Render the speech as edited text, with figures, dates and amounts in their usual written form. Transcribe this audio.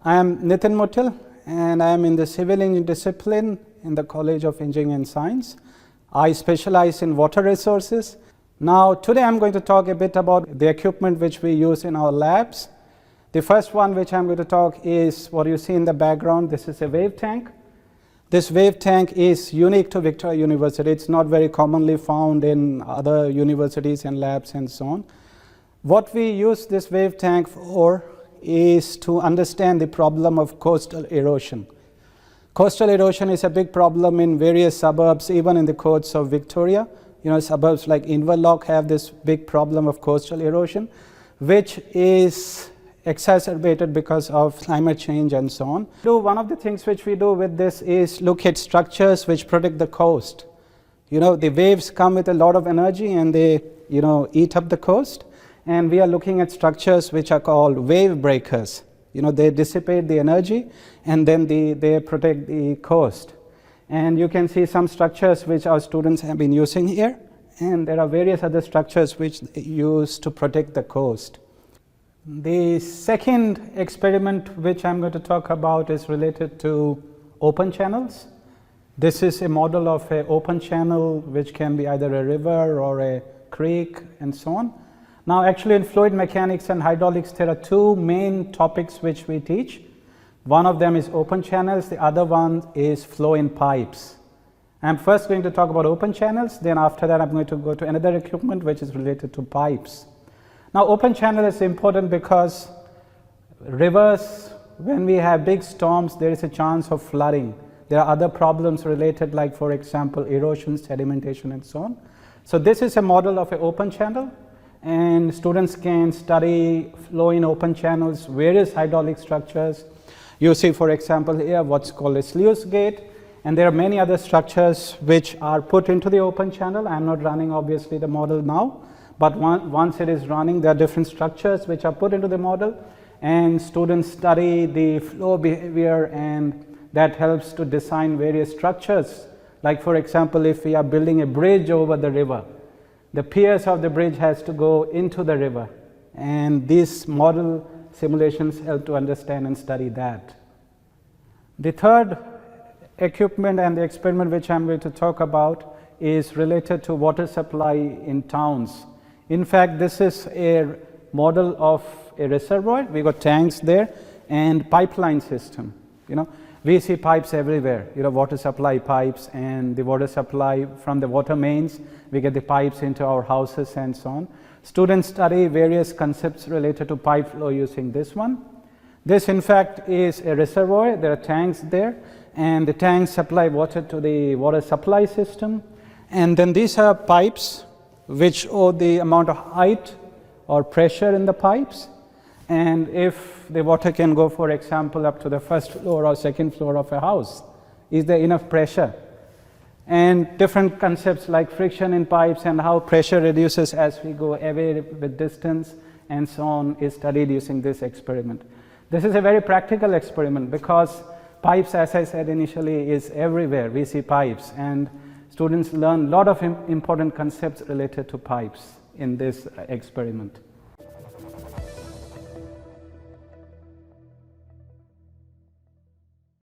I am Nitin Muttil, and I am in the civil engineering discipline in the College of Engineering and Science. I specialize in water resources. Now, today I'm going to talk a bit about the equipment which we use in our labs. The first one which I'm going to talk is what you see in the background. This is a wave tank. This wave tank is unique to Victoria University. It's not very commonly found in other universities and labs and so on. What we use this wave tank for is to understand the problem of coastal erosion. Coastal erosion is a big problem in various suburbs, even in the coasts of Victoria. You know, suburbs like Inverloch have this big problem of coastal erosion, which is exacerbated because of climate change and so on. So one of the things which we do with this is look at structures which protect the coast. You know, the waves come with a lot of energy and they, eat up the coast. And we are looking at structures which are called wave breakers. You know, they dissipate the energy and then they protect the coast. And you can see some structures which our students have been using here. And there are various other structures which they use to protect the coast. The second experiment which I'm going to talk about is related to open channels. This is a model of an open channel which can be either a river or a creek and so on. Now, actually in fluid mechanics and hydraulics, there are two main topics which we teach. One of them is open channels, the other one is flow in pipes. I'm first going to talk about open channels, then after that I'm going to go to another equipment which is related to pipes. Now, open channel is important because rivers, when we have big storms, there is a chance of flooding. There are other problems related, like for example, erosion, sedimentation and so on. So this is a model of an open channel. And students can study flow in open channels, various hydraulic structures. You see, for example, here what's called a sluice gate, and there are many other structures which are put into the open channel. I'm not running obviously the model now, but once it is running, there are different structures which are put into the model, and students study the flow behavior, and that helps to design various structures. Like for example, if we are building a bridge over the river, the piers of the bridge has to go into the river, and these model simulations help to understand and study that. The third equipment and the experiment which I'm going to talk about is related to water supply in towns. In fact, this is a model of a reservoir. We got tanks there and pipeline system. We see pipes everywhere, water supply pipes, and the water supply from the water mains, we get the pipes into our houses and so on. Students study various concepts related to pipe flow using this one. This in fact is a reservoir. There are tanks there, and the tanks supply water to the water supply system. And then these are pipes which owe the amount of height or pressure in the pipes. And if the water can go, for example, up to the first floor or second floor of a house, is there enough pressure? And different concepts like friction in pipes and how pressure reduces as we go away with distance and so on is studied using this experiment. This is a very practical experiment because pipes, as I said initially, is everywhere. We see pipes, and students learn a lot of important concepts related to pipes in this experiment.